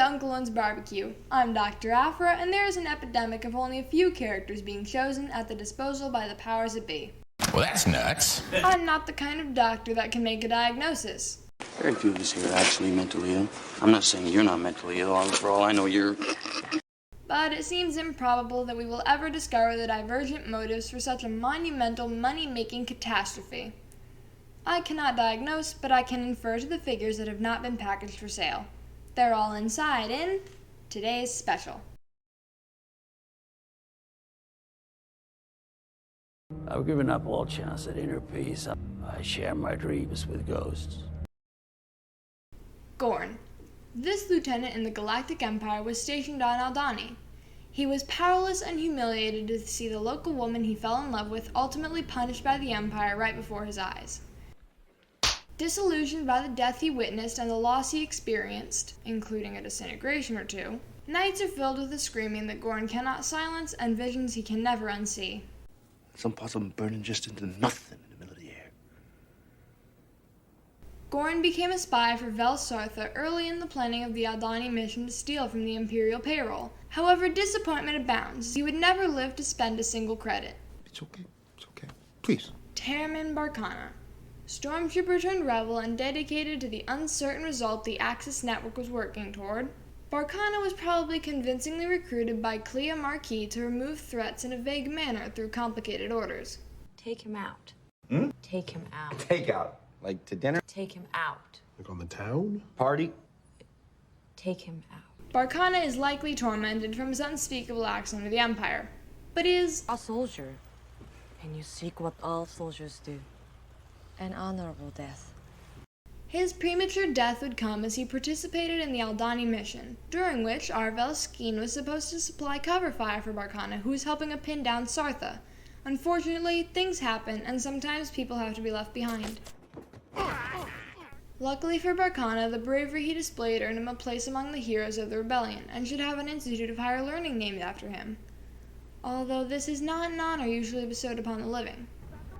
Uncle Owen's Barbecue. I'm Dr. Afra, and there is an epidemic of only a few characters being chosen at the disposal by the powers that be. Well, that's nuts. I'm not the kind of doctor that can make a diagnosis. Very few of us here are actually mentally ill. I'm not saying you're not mentally ill. For all I know, you're... But it seems improbable that we will ever discover the divergent motives for such a monumental money-making catastrophe. I cannot diagnose, but I can infer to the figures that have not been packaged for sale. They're all inside in today's special. I've given up all chance at inner peace. I share my dreams with ghosts. Gorn. This lieutenant in the Galactic Empire was stationed on Aldhani. He was powerless and humiliated to see the local woman he fell in love with ultimately punished by the Empire right before his eyes. Disillusioned by the death he witnessed and the loss he experienced, including a disintegration or two, nights are filled with the screaming that Gorn cannot silence and visions he can never unsee. Some parts of them burning just into nothing in the middle of the air. Gorn became a spy for Vel Sartha early in the planning of the Aldhani mission to steal from the Imperial payroll. However, disappointment abounds, as he would never live to spend a single credit. It's okay. It's okay. Please. Termin Barkana. Stormtrooper turned rebel and dedicated to the uncertain result the Axis network was working toward, Barkana was probably convincingly recruited by Clea Marquis to remove threats in a vague manner through complicated orders. Take him out. Hmm? Take him out. Take out. Like to dinner? Take him out. Like on the town? Party? Take him out. Barkana is likely tormented from his unspeakable acts under the Empire, but is A soldier, and you seek what all soldiers do. An honorable death. His premature death would come as he participated in the Aldhani mission, during which Arvel Skeen was supposed to supply cover fire for Barkana, who was helping to pin down Sartha. Unfortunately, things happen, and sometimes people have to be left behind. Luckily for Barkana, the bravery he displayed earned him a place among the heroes of the rebellion, and should have an institute of higher learning named after him. Although this is not an honor usually bestowed upon the living.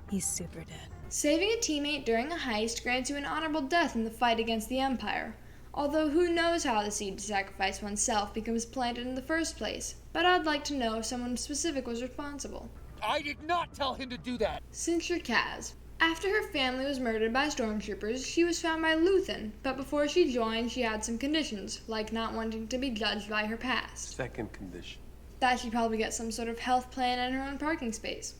He's super dead. Saving a teammate during a heist grants you an honorable death in the fight against the Empire, although who knows how the seed to sacrifice oneself becomes planted in the first place, but I'd like to know if someone specific was responsible. I did not tell him to do that. Sintra Kaz. After her family was murdered by stormtroopers, she was found by Luthen, but before she joined, she had some conditions, like not wanting to be judged by her past. Second condition. That she'd probably get some sort of health plan and her own parking space.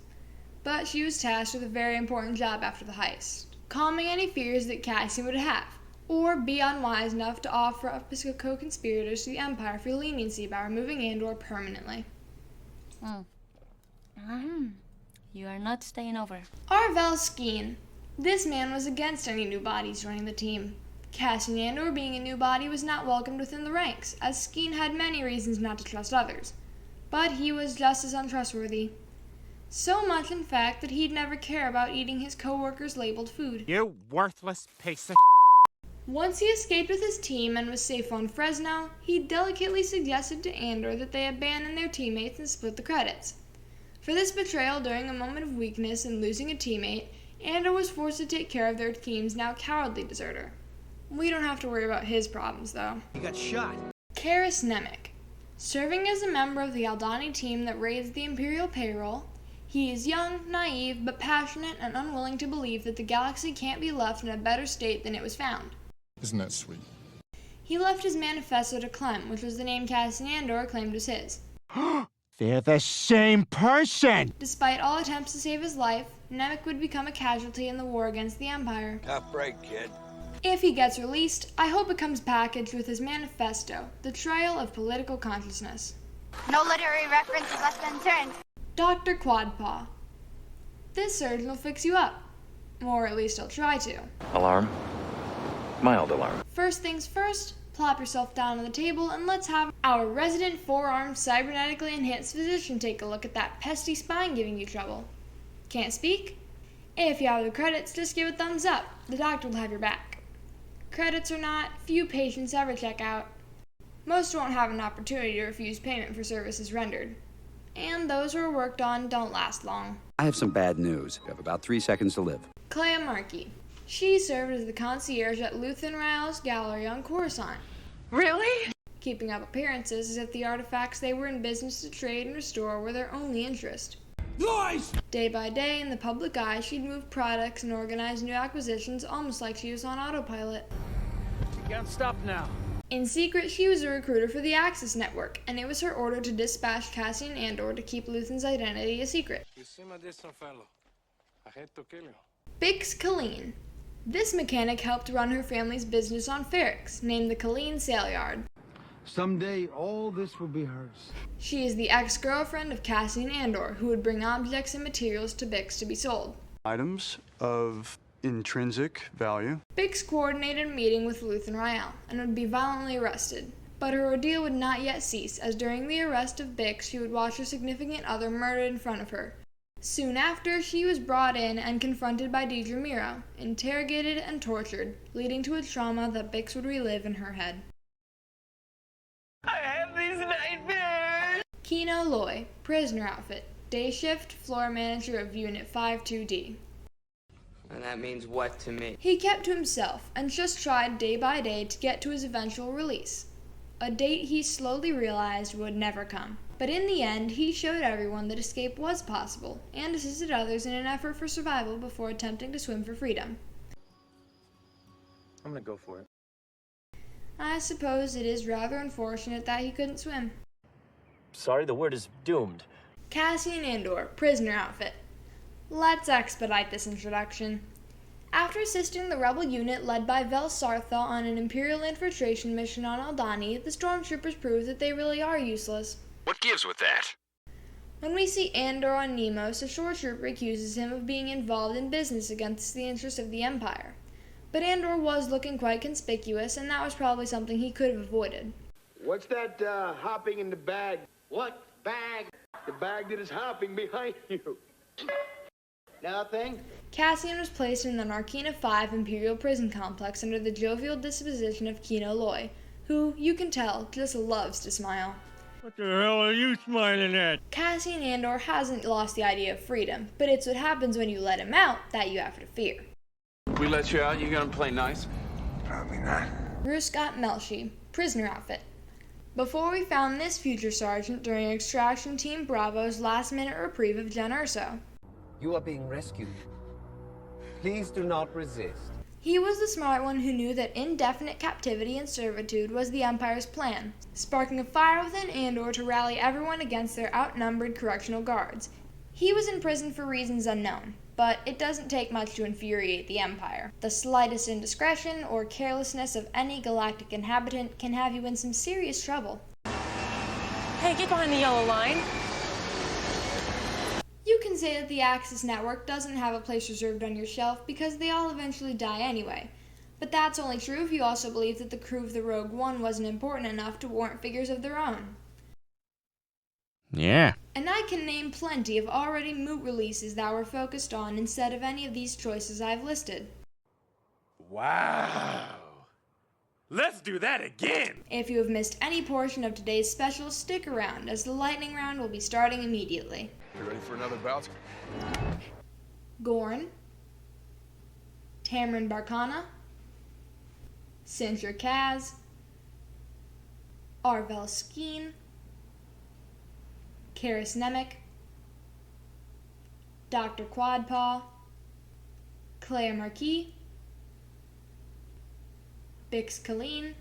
But she was tasked with a very important job after the heist, calming any fears that Cassian would have, or be unwise enough to offer up his co-conspirators to the Empire for leniency by removing Andor permanently. You are not staying over. Arvel Skeen. This man was against any new bodies joining the team. Cassian Andor being a new body was not welcomed within the ranks, as Skeen had many reasons not to trust others. But he was just as untrustworthy. So much, in fact, that he'd never care about eating his co-workers' labeled food. You worthless piece of Once he escaped with his team and was safe on Fresno, he delicately suggested to Andor that they abandon their teammates and split the credits. For this betrayal during a moment of weakness and losing a teammate, Andor was forced to take care of their team's now cowardly deserter. We don't have to worry about his problems, though. You got shot. Karis Nemec. Serving as a member of the Aldhani team that raids the Imperial payroll, he is young, naive, but passionate and unwilling to believe that the galaxy can't be left in a better state than it was found. Isn't that sweet? He left his manifesto to Clem, which was the name Cassian Andor claimed was his. They're the same person. Despite all attempts to save his life, Nemec would become a casualty in the war against the Empire. Tough break, kid. If he gets released, I hope it comes packaged with his manifesto, The Trail of Political Consciousness. No literary reference is left unturned. Dr. Quadpaw. This surgeon will fix you up. Or at least he'll try to. Alarm. Mild alarm. First things first, plop yourself down on the table and let's have our resident four-armed cybernetically enhanced physician take a look at that pesky spine giving you trouble. Can't speak? If you have the credits, just give a thumbs up. The doctor will have your back. Credits or not, few patients ever check out. Most won't have an opportunity to refuse payment for services rendered. And those who are worked on don't last long. I have some bad news. You have about 3 seconds to live. Clea Markey. She served as the concierge at Luthen Rao's gallery on Coruscant. Really? keeping up appearances as if the artifacts they were in business to trade and restore were their only interest. Lies! Day by day, in the public eye, she'd move products and organize new acquisitions almost like she was on autopilot. You can't stop now. In secret, she was a recruiter for the Axis Network, and it was her order to dispatch Cassian Andor to keep Luthen's identity a secret. You seem a decent fellow. I hate to kill you. Bix Colleen. This mechanic helped run her family's business on Ferrix, named the Colleen Sail Yard. Someday, all this will be hers. She is the ex-girlfriend of Cassian Andor, who would bring objects and materials to Bix to be sold. Items of intrinsic value. Bix coordinated a meeting with Luthen Rael and would be violently arrested. But her ordeal would not yet cease, as during the arrest of Bix, she would watch her significant other murdered in front of her. Soon after, she was brought in and confronted by Deidre Miro, interrogated and tortured, leading to a trauma that Bix would relive in her head. I have these nightmares! Kino Loy, prisoner outfit, day shift, floor manager of Unit 52D. And that means what to me? He kept to himself and just tried day by day to get to his eventual release, a date he slowly realized would never come. But in the end, he showed everyone that escape was possible and assisted others in an effort for survival before attempting to swim for freedom. I'm gonna go for it. I suppose it is rather unfortunate that he couldn't swim. Sorry, the word is doomed. Cassian Andor, prisoner outfit. Let's expedite this introduction. After assisting the rebel unit led by Vel Sartha on an Imperial infiltration mission on Aldhani, the stormtroopers prove that they really are useless. What gives with that? When we see Andor on Nemos, a shore trooper accuses him of being involved in business against the interests of the Empire. But Andor was looking quite conspicuous, and that was probably something he could have avoided. What's that hopping in the bag? What bag? The bag that is hopping behind you. Nothing. Cassian was placed in the Narkina 5 Imperial prison complex under the jovial disposition of Kino Loy, who, you can tell, just loves to smile. What the hell are you smiling at? Cassian Andor hasn't lost the idea of freedom, but it's what happens when you let him out that you have to fear. We let you out, you gonna play nice? Probably not. Ruskat Melshi, prisoner outfit. Before we found this future sergeant during Extraction Team Bravo's last-minute reprieve of Jen Erso. You are being rescued. Please do not resist. He was the smart one who knew that indefinite captivity and servitude was the Empire's plan, sparking a fire within Andor to rally everyone against their outnumbered correctional guards. He was in prison for reasons unknown, but it doesn't take much to infuriate the Empire. The slightest indiscretion or carelessness of any galactic inhabitant can have you in some serious trouble. Hey, get behind the yellow line. You can say that the Axis Network doesn't have a place reserved on your shelf because they all eventually die anyway. But that's only true if you also believe that the crew of the Rogue One wasn't important enough to warrant figures of their own. Yeah. And I can name plenty of already moot releases that were focused on instead of any of these choices I've listed. Wow. Let's do that again. If you have missed any portion of today's special, stick around as the lightning round will be starting immediately. You ready for another bout? Gorn, Tamron Barkana, Sintra Kaz, Arvel Skeen, Karis Nemec, Dr. Quadpaw, Claire Marquis, Bix Colleen,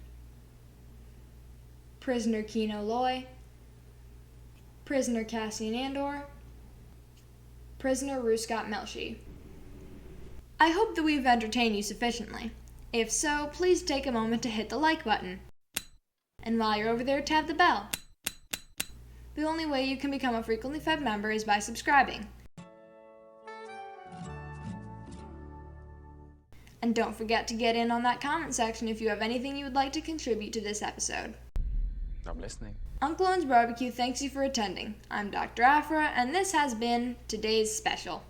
Prisoner Kino Loy, Prisoner Cassian Andor, Prisoner Ruskat Melshi. I hope that we've entertained you sufficiently. If so, please take a moment to hit the like button. And while you're over there, tap the bell. The only way you can become a frequently fed member is by subscribing. And don't forget to get in on that comment section if you have anything you would like to contribute to this episode. I'm listening. Uncle Owen's Barbecue thanks you for attending. I'm Dr. Afra, and this has been today's special.